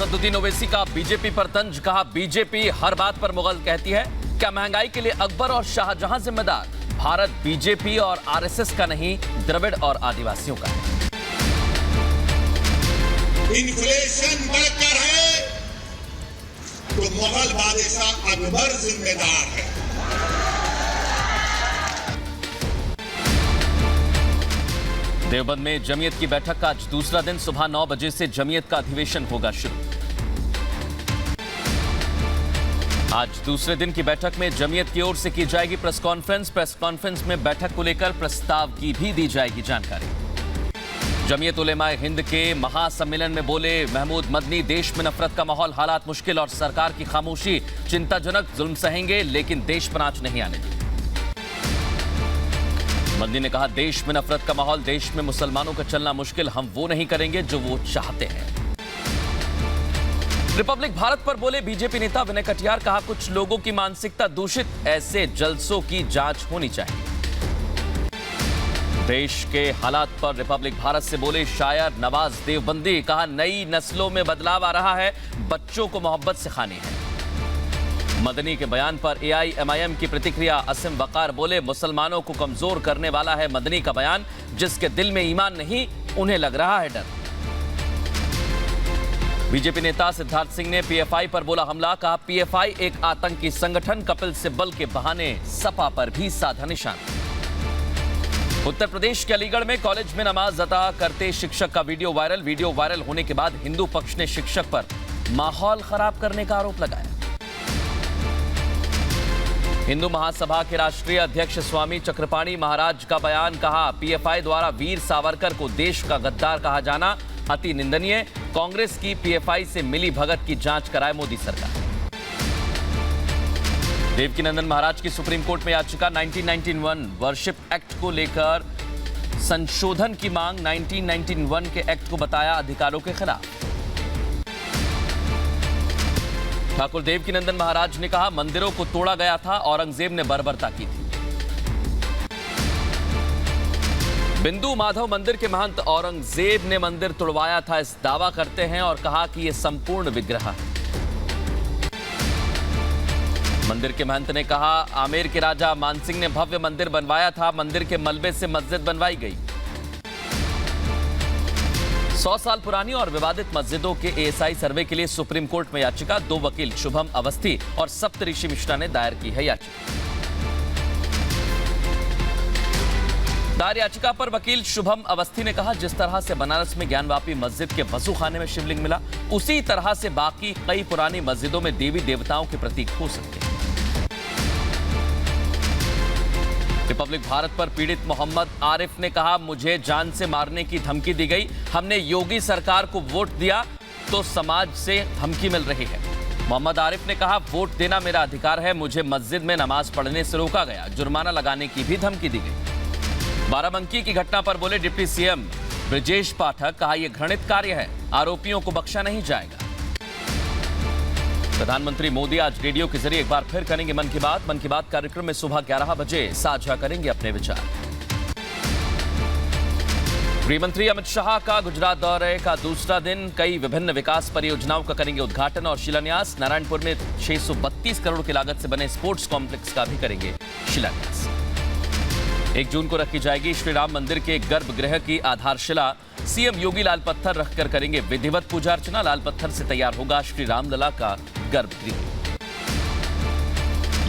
असदुद्दीन ओवैसी का बीजेपी पर तंज, कहा बीजेपी हर बात पर मुगल कहती है। क्या महंगाई के लिए अकबर और शाहजहां जिम्मेदार? भारत बीजेपी और आरएसएस का नहीं, द्रविड़ और आदिवासियों का है। इन्फ्लेशन बढ़कर है तो मुगल बादशाह अकबर जिम्मेदार है। देवबंद में जमीयत की बैठक का आज दूसरा दिन, सुबह 9 बजे से जमीयत का अधिवेशन होगा शुरू। आज दूसरे दिन की बैठक में जमीयत की ओर से की जाएगी प्रेस कॉन्फ्रेंस। प्रेस कॉन्फ्रेंस में बैठक को लेकर प्रस्ताव की भी दी जाएगी जानकारी। जमीयत उलेमाए हिंद के महासम्मेलन में बोले महमूद मदनी, देश में नफरत का माहौल, हालात मुश्किल और सरकार की खामोशी चिंताजनक। जुल्म सहेंगे लेकिन देश पर आंच नहीं आने देंगे। मदनी ने कहा, देश में नफरत का माहौल, देश में मुसलमानों का चलना मुश्किल, हम वो नहीं करेंगे जो वो चाहते हैं। रिपब्लिक भारत पर बोले बीजेपी नेता विनय कटियार, कहा कुछ लोगों की मानसिकता दूषित, ऐसे जलसों की जांच होनी चाहिए। देश के हालात पर रिपब्लिक भारत से बोले शायर नवाज देवबंदी, कहा नई नस्लों में बदलाव आ रहा है, बच्चों को मोहब्बत सिखानी है। मदनी के बयान पर एआईएमआईएम की प्रतिक्रिया, असीम वकार बोले मुसलमानों को कमजोर करने वाला है मदनी का बयान, जिसके दिल में ईमान नहीं उन्हें लग रहा है डर। बीजेपी नेता सिद्धार्थ सिंह ने पीएफआई पर बोला हमला, कहा पीएफआई एक आतंकी संगठन, कपिल सिब्बल के बहाने सपा पर भी साधा निशान। उत्तर प्रदेश के अलीगढ़ में कॉलेज में नमाज अता करते शिक्षक का वीडियो वायरल। वीडियो वायरल होने के बाद हिंदू पक्ष ने शिक्षक पर माहौल खराब करने का आरोप लगाया। हिंदू महासभा के राष्ट्रीय अध्यक्ष स्वामी चक्रपाणी महाराज का बयान, कहा पीएफआई द्वारा वीर सावरकर को देश का गद्दार कहा जाना अति निंदनीय। कांग्रेस की पीएफआई से मिली भगत की जांच कराए मोदी सरकार। देवकीनंदन महाराज की सुप्रीम कोर्ट में याचिका, 1991 वर्शिप एक्ट को लेकर संशोधन की मांग। 1991 के एक्ट को बताया अधिकारों के खिलाफ। ठाकुर देवकीनंदन महाराज ने कहा मंदिरों को तोड़ा गया था, औरंगजेब ने बर्बरता की थी। बिंदु माधव मंदिर के महंत, औरंगजेब ने मंदिर तोड़वाया था, इस दावा करते हैं और कहा कि यह संपूर्ण विग्रह है। मंदिर के महंत ने कहा आमेर के राजा मानसिंह ने भव्य मंदिर बनवाया था, मंदिर के मलबे से मस्जिद बनवाई गई। 100 साल पुरानी और विवादित मस्जिदों के एएसआई सर्वे के लिए सुप्रीम कोर्ट में याचिका। 2 वकील शुभम अवस्थी और सप्तऋषि मिश्रा ने दायर की है याचिका। दायर याचिका पर वकील शुभम अवस्थी ने कहा जिस तरह से बनारस में ज्ञानवापी मस्जिद के वजू खाने में शिवलिंग मिला, उसी तरह से बाकी कई पुरानी मस्जिदों में देवी देवताओं के प्रतीक हो सकते हैं। रिपब्लिक भारत पर पीड़ित मोहम्मद आरिफ ने कहा मुझे जान से मारने की धमकी दी गई, हमने योगी सरकार को वोट दिया तो समाज से धमकी मिल रही है। मोहम्मद आरिफ ने कहा वोट देना मेरा अधिकार है, मुझे मस्जिद में नमाज पढ़ने से रोका गया, जुर्माना लगाने की भी धमकी दी गई। बाराबंकी की घटना पर बोले डिप्टी सीएम ब्रजेश पाठक, कहा यह घृणित कार्य है, आरोपियों को बख्शा नहीं जाएगा। प्रधानमंत्री मोदी आज रेडियो के जरिए एक बार फिर करेंगे मन की बात। मन की बात कार्यक्रम में सुबह 11 बजे साझा करेंगे अपने विचार। गृहमंत्री अमित शाह का गुजरात दौरे का दूसरा दिन, कई विभिन्न विकास परियोजनाओं का करेंगे उद्घाटन और शिलान्यास। नारायणपुर में 632 करोड़ की लागत से बने स्पोर्ट्स कॉम्प्लेक्स का भी करेंगे शिलान्यास। 1 जून को रखी जाएगी श्री राम मंदिर के गर्भगृह की आधारशिला। सीएम योगी लाल पत्थर रखकर करेंगे विधिवत पूजा अर्चना। लाल पत्थर से तैयार होगा श्री रामलला का गर्भगृह।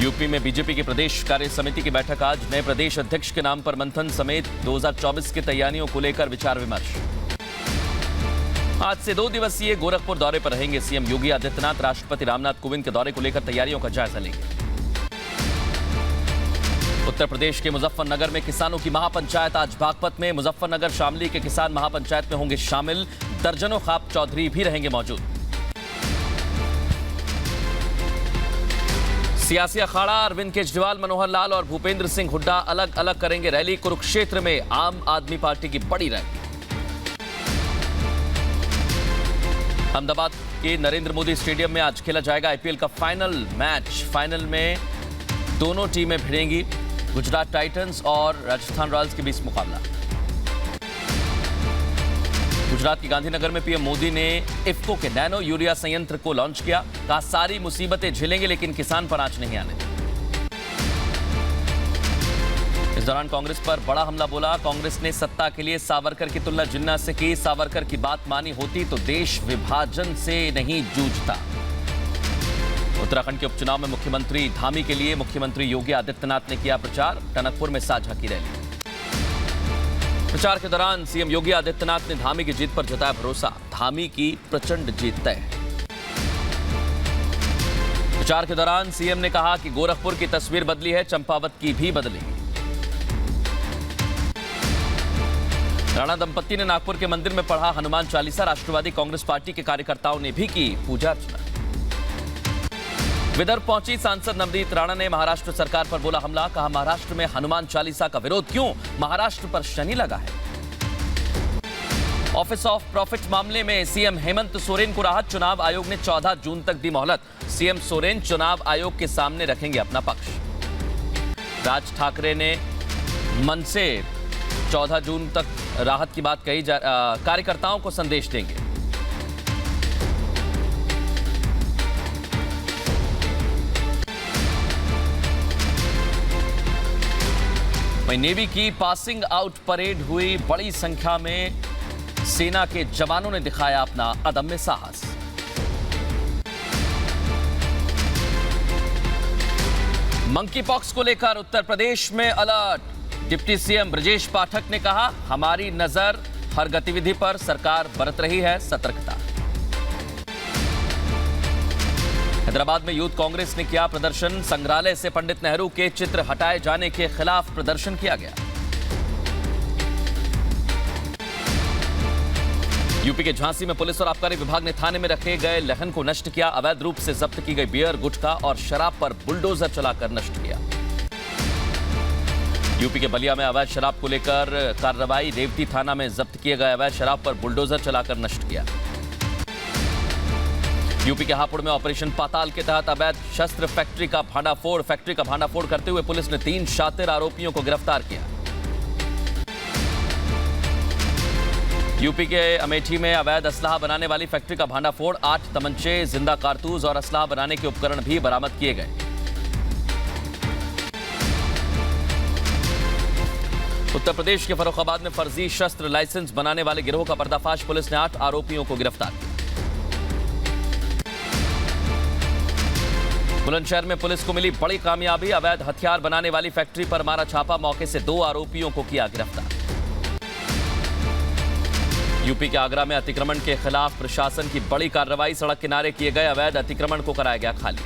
यूपी में बीजेपी की प्रदेश कार्य समिति की बैठक आज, नए प्रदेश अध्यक्ष के नाम पर मंथन समेत 2024 की तैयारियों को लेकर विचार विमर्श। आज से 2 दिवसीय गोरखपुर दौरे पर रहेंगे सीएम योगी आदित्यनाथ। राष्ट्रपति रामनाथ कोविंद के दौरे को लेकर तैयारियों का जायजा लेंगे। उत्तर प्रदेश के मुजफ्फरनगर में किसानों की महापंचायत आज बागपत में। मुजफ्फरनगर शामली के किसान महापंचायत में होंगे शामिल, दर्जनों खाप चौधरी भी रहेंगे मौजूद। सियासी अखाड़ा, अरविंद केजरीवाल, मनोहर लाल और भूपेंद्र सिंह हुड्डा अलग अलग करेंगे रैली। कुरुक्षेत्र में आम आदमी पार्टी की बड़ी रैली। अहमदाबाद के नरेंद्र मोदी स्टेडियम में आज खेला जाएगा आईपीएल का फाइनल मैच। फाइनल में दोनों टीमें भिड़ेंगी, गुजरात टाइटंस और राजस्थान रॉयल्स के बीच मुकाबला। गुजरात के गांधीनगर में पीएम मोदी ने इफ्को के नैनो यूरिया संयंत्र को लॉन्च किया। कहा सारी मुसीबतें झेलेंगे लेकिन किसान पर आंच नहीं आने देंगे। इस दौरान कांग्रेस पर बड़ा हमला बोला। कांग्रेस ने सत्ता के लिए सावरकर की तुलना जिन्ना से की। सावरकर की बात मानी होती तो देश विभाजन से नहीं जूझता। उत्तराखंड के उपचुनाव में मुख्यमंत्री धामी के लिए मुख्यमंत्री योगी आदित्यनाथ ने किया प्रचार। टनकपुर में साझा की रैली। प्रचार के दौरान सीएम योगी आदित्यनाथ ने धामी की जीत पर जताया भरोसा। धामी की प्रचंड जीत तय है। प्रचार के दौरान सीएम ने कहा कि गोरखपुर की तस्वीर बदली है, चंपावत की भी बदलेगी। राणा दंपत्ति ने नागपुर के मंदिर में पढ़ा हनुमान चालीसा। राष्ट्रवादी कांग्रेस पार्टी के कार्यकर्ताओं ने भी की पूजा अर्चना। विदर्भ पहुंची सांसद नवनीत राणा ने महाराष्ट्र सरकार पर बोला हमला। कहा महाराष्ट्र में हनुमान चालीसा का विरोध क्यों, महाराष्ट्र पर शनि लगा है। ऑफिस ऑफ प्रॉफिट मामले में सीएम हेमंत सोरेन को राहत। चुनाव आयोग ने 14 जून तक दी मोहलत। सीएम सोरेन चुनाव आयोग के सामने रखेंगे अपना पक्ष। राज ठाकरे ने मन से 14 जून तक राहत की बात कही। कार्यकर्ताओं को संदेश देंगे। वहीं नेवी की पासिंग आउट परेड हुई। बड़ी संख्या में सेना के जवानों ने दिखाया अपना अदम्य साहस। मंकी पॉक्स को लेकर उत्तर प्रदेश में alert. Deputy CM Brajesh Pathak ने कहा हमारी नजर हर गतिविधि पर, सरकार बरत रही है सतर्कता। हैदराबाद में यूथ कांग्रेस ने किया प्रदर्शन। संग्रहालय से पंडित नेहरू के चित्र हटाए जाने के खिलाफ प्रदर्शन किया गया। यूपी के झांसी में पुलिस और आबकारी विभाग ने थाने में रखे गए लहन को नष्ट किया। अवैध रूप से जब्त की गई बियर, गुटखा और शराब पर बुलडोजर चलाकर नष्ट किया। यूपी के बलिया में अवैध शराब को लेकर कार्रवाई। रेवती थाना में जब्त किए गए अवैध शराब पर बुलडोजर चलाकर नष्ट किया। यूपी के हापुड़ में ऑपरेशन पाताल के तहत अवैध शस्त्र फैक्ट्री का भांडाफोड़ करते हुए पुलिस ने 3 शातिर आरोपियों को गिरफ्तार किया। यूपी के अमेठी में अवैध असलाह बनाने वाली फैक्ट्री का भांडाफोड़। 8 तमंचे, जिंदा कारतूस और असलाह बनाने के उपकरण भी बरामद किए गए। उत्तर प्रदेश के फर्रुखाबाद में फर्जी शस्त्र लाइसेंस बनाने वाले गिरोह का पर्दाफाश। पुलिस ने 8 आरोपियों को गिरफ्तार किया। बुलंदशहर में पुलिस को मिली बड़ी कामयाबी। अवैध हथियार बनाने वाली फैक्ट्री पर मारा छापा। मौके से 2 आरोपियों को किया गिरफ्तार। यूपी के आगरा में अतिक्रमण के खिलाफ प्रशासन की बड़ी कार्रवाई। सड़क किनारे किए गए अवैध अतिक्रमण को कराया गया खाली।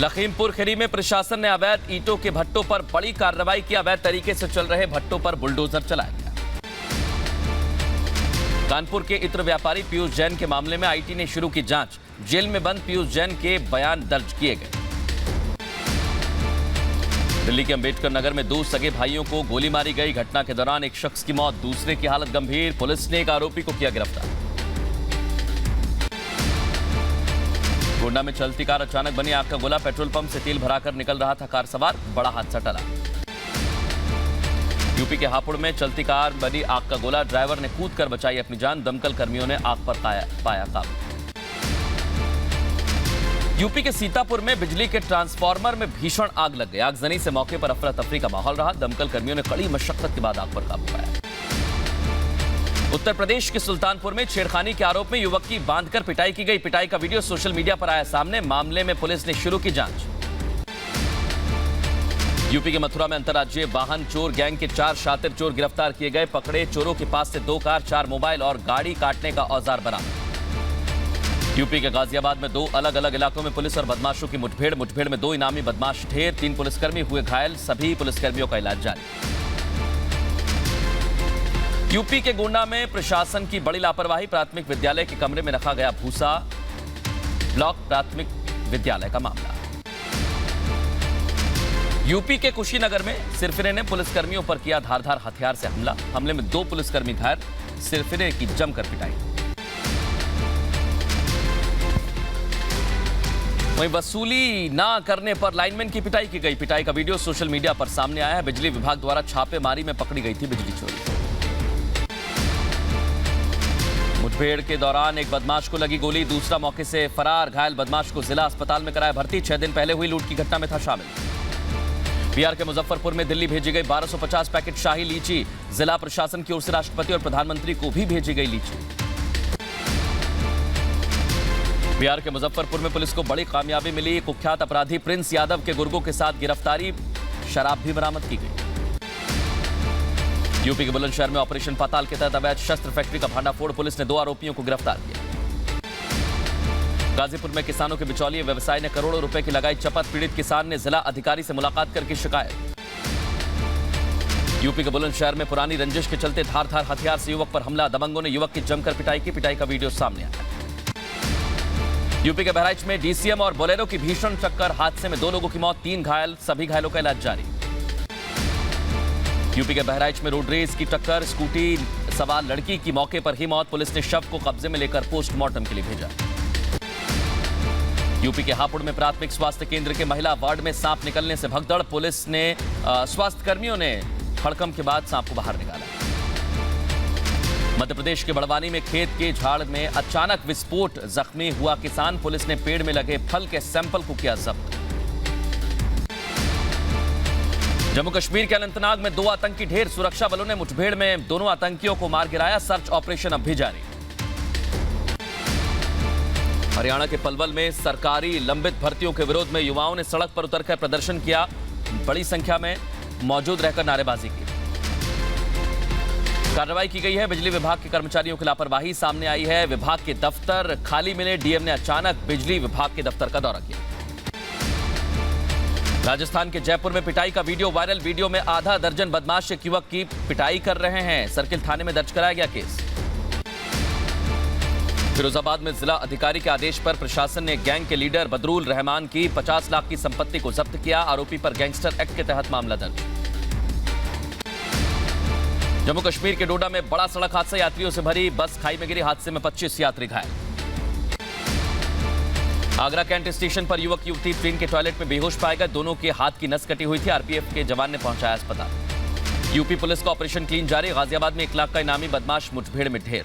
लखीमपुर खीरी में प्रशासन ने अवैध ईंटों के भट्टों पर बड़ी कार्रवाई की। अवैध तरीके से चल रहे भट्टों पर बुलडोजर चलाया गया। कानपुर के इत्र व्यापारी पीयूष जैन के मामले में आईटी ने शुरू की जांच। जेल में बंद पीयूष जैन के बयान दर्ज किए गए। दिल्ली के अंबेडकर नगर में 2 सगे भाइयों को गोली मारी गई। घटना के दौरान एक शख्स की मौत, दूसरे की हालत गंभीर। पुलिस ने एक आरोपी को किया गिरफ्तार। गोंडा में चलती कार अचानक बनी आग का गोला। पेट्रोल पंप से तेल भराकर निकल रहा था कार सवार। बड़ा हादसा टला। यूपी के हापुड़ में चलती कार बनी आग का गोला। ड्राइवर ने कूदकर बचाई अपनी जान। दमकल कर्मियों ने आग पर पाया काबू। यूपी के सीतापुर में बिजली के ट्रांसफार्मर में भीषण आग लग गई। आगजनी से मौके पर अफरा तफरी का माहौल रहा। दमकल कर्मियों ने कड़ी मशक्कत के बाद आग पर काबू पाया। उत्तर प्रदेश के सुल्तानपुर में छेड़खानी के आरोप में युवक की बांधकर पिटाई की गई। पिटाई का वीडियो सोशल मीडिया पर आया सामने। मामले में पुलिस ने शुरू की जांच। यूपी के मथुरा में अंतर्राज्यीय वाहन चोर गैंग के 4 शातिर चोर गिरफ्तार किए गए। पकड़े चोरों के पास से 2 कार, 4 मोबाइल और गाड़ी काटने का औजार बरामद। यूपी के गाजियाबाद में 2 अलग अलग इलाकों में पुलिस और बदमाशों की मुठभेड़। मुठभेड़ में 2 इनामी बदमाश ढेर। 3 पुलिसकर्मी हुए घायल। सभी पुलिसकर्मियों का इलाज जारी। यूपी के गोंडा में प्रशासन की बड़ी लापरवाही। प्राथमिक विद्यालय के कमरे में रखा गया भूसा। ब्लॉक प्राथमिक विद्यालय का मामला। यूपी के कुशीनगर में सिरफिरे ने पुलिसकर्मियों पर किया धारदार हथियार से हमला। हमले में 2 पुलिसकर्मी घायल। सिरफिरे की जमकर पिटाई। वहीं वसूली ना करने पर लाइनमैन की पिटाई की गई। पिटाई का वीडियो सोशल मीडिया पर सामने आया है। बिजली विभाग द्वारा छापेमारी में पकड़ी गई थी बिजली चोरी। मुठभेड़ के दौरान एक बदमाश को लगी गोली, दूसरा मौके से फरार। घायल बदमाश को जिला अस्पताल में कराया भर्ती। 6 दिन पहले हुई लूट की घटना में था शामिल। बिहार के मुजफ्फरपुर में दिल्ली भेजी गई 1250 पैकेट शाही लीची। जिला प्रशासन की ओर से राष्ट्रपति और प्रधानमंत्री को भी भेजी गई लीची। बिहार के मुजफ्फरपुर में पुलिस को बड़ी कामयाबी मिली। कुख्यात अपराधी प्रिंस यादव के गुर्गों के साथ गिरफ्तारी, शराब भी बरामद की गई। यूपी के बुलंदशहर में ऑपरेशन पाताल के तहत अवैध शस्त्र फैक्ट्री का भांडाफोड़, पुलिस ने 2 आरोपियों को गिरफ्तार किया। गाजीपुर में किसानों के बिचौलिए व्यवसायी ने करोड़ों रुपए की लगाई चपत। पीड़ित किसान ने जिला अधिकारी से मुलाकात करके शिकायत। यूपी के बुलंदशहर में पुरानी रंजिश के चलते धार हथियार से युवक पर हमला, दबंगों ने युवक की जमकर पिटाई की। पिटाई का वीडियो सामने आया। यूपी के बहराइच में डीसीएम और बोलेरो की भीषण टक्कर, हादसे में 2 लोगों की मौत, 3 घायल, सभी घायलों का इलाज जारी। यूपी के बहराइच में रोड रेस की टक्कर, स्कूटी सवार लड़की की मौके पर ही मौत, पुलिस ने शव को कब्जे में लेकर पोस्टमार्टम के लिए भेजा। यूपी के हापुड़ में प्राथमिक स्वास्थ्य केंद्र के महिला वार्ड में सांप निकलने से भगदड़, पुलिस ने स्वास्थ्य कर्मियों ने हड़कंप के बाद सांप को बाहर निकाला। मध्य प्रदेश के बड़वानी में खेत के झाड़ में अचानक विस्फोट, जख्मी हुआ किसान, पुलिस ने पेड़ में लगे फल के सैंपल को किया जब्त। जम्मू कश्मीर के अनंतनाग में 2 आतंकी ढेर, सुरक्षा बलों ने मुठभेड़ में दोनों आतंकियों को मार गिराया, सर्च ऑपरेशन अब भी जारी। हरियाणा के पलवल में सरकारी लंबित भर्तियों के विरोध में युवाओं ने सड़क पर उतरकर प्रदर्शन किया, बड़ी संख्या में मौजूद रहकर नारेबाजी की। कार्रवाई की गई है। बिजली विभाग के कर्मचारियों की लापरवाही सामने आई है। विभाग के दफ्तर खाली मिले, डीएम ने अचानक बिजली विभाग के दफ्तर का दौरा किया। राजस्थान के जयपुर में पिटाई का वीडियो वायरल, वीडियो में आधा दर्जन बदमाश एक युवक की पिटाई कर रहे हैं। सर्किल थाने में दर्ज कराया गया केस। फिरोजाबाद में जिला अधिकारी के आदेश पर प्रशासन ने गैंग के लीडर बदरुल रहमान की 50 लाख की संपत्ति को जब्त किया, आरोपी पर गैंगस्टर एक्ट के तहत मामला दर्ज। जम्मू कश्मीर के डोडा में बड़ा सड़क हादसा, यात्रियों से भरी बस खाई में गिरी, हादसे में 25 यात्री घायल। आगरा कैंट स्टेशन पर युवक युवती ट्रेन के टॉयलेट में बेहोश पाए गए, दोनों के हाथ की नस कटी हुई थी, आरपीएफ के जवान ने पहुंचाया अस्पताल। यूपी पुलिस का ऑपरेशन क्लीन जारी, गाजियाबाद में 1 लाख का इनामी बदमाश मुठभेड़ में ढेर।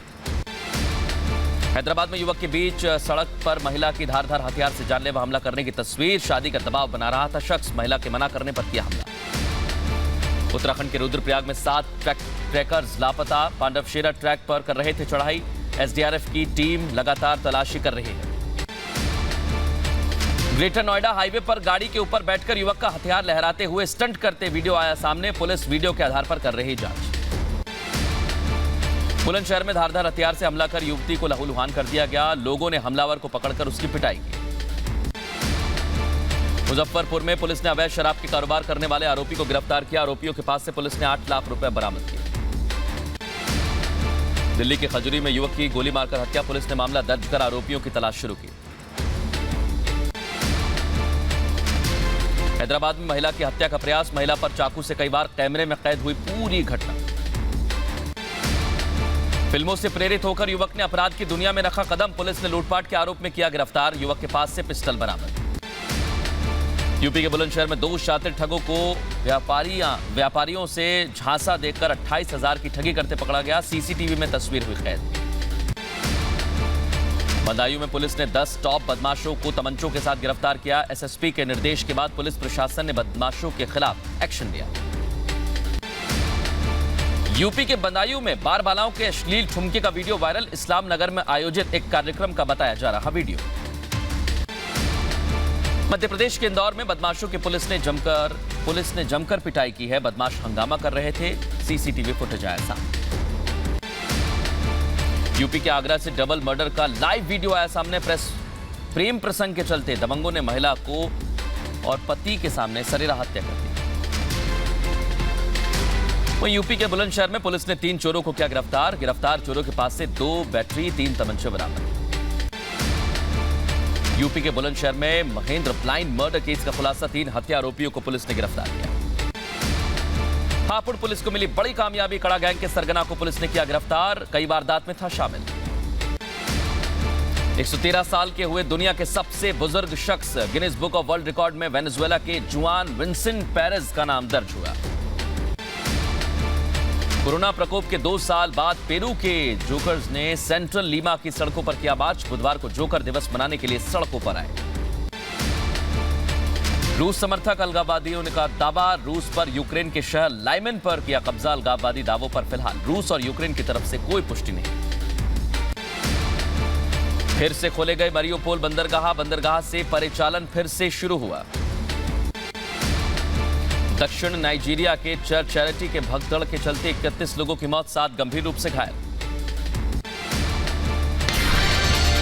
हैदराबाद में युवक के बीच सड़क पर महिला की धार हथियार से जानलेवा हमला करने की तस्वीर, शादी का दबाव बना रहा था शख्स, महिला के मना करने पर किया हमला। उत्तराखंड के रुद्रप्रयाग में 7 ट्रैकर्स लापता, पांडवशेरा ट्रैक पर कर रहे थे चढ़ाई, एसडीआरएफ की टीम लगातार तलाशी कर रही है। ग्रेटर नोएडा हाईवे पर गाड़ी के ऊपर बैठकर युवक का हथियार लहराते हुए स्टंट करते वीडियो आया सामने, पुलिस वीडियो के आधार पर कर रही जांच। बुलंदशहर में धारदार हथियार से हमला कर युवती को लहूलुहान कर दिया गया, लोगों ने हमलावर को पकड़कर उसकी पिटाई की। मुजफ्फरपुर में पुलिस ने अवैध शराब के कारोबार करने वाले आरोपी को गिरफ्तार किया, आरोपियों के पास से पुलिस ने 8 लाख रुपए बरामद किए। दिल्ली के खजूरी में युवक की गोली मारकर हत्या, पुलिस ने मामला दर्ज कर आरोपियों की तलाश शुरू की। हैदराबाद में महिला की हत्या का प्रयास, महिला पर चाकू से कई बार, कैमरे में कैद हुई पूरी घटना। फिल्मों से प्रेरित होकर युवक ने अपराध की दुनिया में रखा कदम, पुलिस ने लूटपाट के आरोप में किया गिरफ्तार, युवक के पास से पिस्टल बरामद। यूपी के बुलंदशहर में 2 शातिर ठगों को व्यापारियों से झांसा देकर 28,000 की ठगी करते पकड़ा गया, सीसीटीवी में तस्वीर हुई कैद। बदायूं में पुलिस ने 10 टॉप बदमाशों को तमंचों के साथ गिरफ्तार किया, एसएसपी के निर्देश के बाद पुलिस प्रशासन ने बदमाशों के खिलाफ एक्शन लिया। यूपी के बदायूं में बार बालाओं के अश्लील ठुमके का वीडियो वायरल, इस्लाम नगर में आयोजित एक कार्यक्रम का बताया जा रहा वीडियो। मध्य प्रदेश के इंदौर में बदमाशों की पुलिस ने जमकर पिटाई की है, बदमाश हंगामा कर रहे थे, सीसीटीवी फुटेज आया सामने। यूपी के आगरा से डबल मर्डर का लाइव वीडियो आया सामने, प्रेम प्रसंग के चलते दबंगों ने महिला को और पति के सामने सरेरा हत्या कर दी। वहीं यूपी के बुलंदशहर में पुलिस ने 3 चोरों को किया गिरफ्तार चोरों के पास से 2 बैटरी 3 तमंचे बरामद। यूपी के बुलंदशहर में महेंद्र ब्लाइंड मर्डर केस का खुलासा, 3 हत्या आरोपियों को पुलिस ने गिरफ्तार किया। हापुड़ पुलिस को मिली बड़ी कामयाबी, कड़ा गैंग के सरगना को पुलिस ने किया गिरफ्तार, कई वारदात में था शामिल। 113 साल के हुए दुनिया के सबसे बुजुर्ग शख्स। Guinness book of world record में वेनेजुएला के जुआन विंसेंट पेरेज का नाम दर्ज हुआ। कोरोना प्रकोप के 2 साल बाद पेरू के जोकर्स ने सेंट्रल लीमा की सड़कों पर किया मार्च। बुधवार को जोकर दिवस मनाने के लिए सड़कों पर आए। रूस समर्थक अलगाववादियों ने कहा दावा, रूस पर यूक्रेन के शहर लाइमन पर किया कब्जा। अलगाववादी दावों पर फिलहाल रूस और यूक्रेन की तरफ से कोई पुष्टि नहीं। फिर से खोले गए मरियोपोल बंदरगाह से परिचालन फिर से शुरू हुआ। दक्षिण नाइजीरिया के चर्च चैरिटी के भगदड़ के चलते 31 लोगों की मौत, 7 गंभीर रूप से घायल।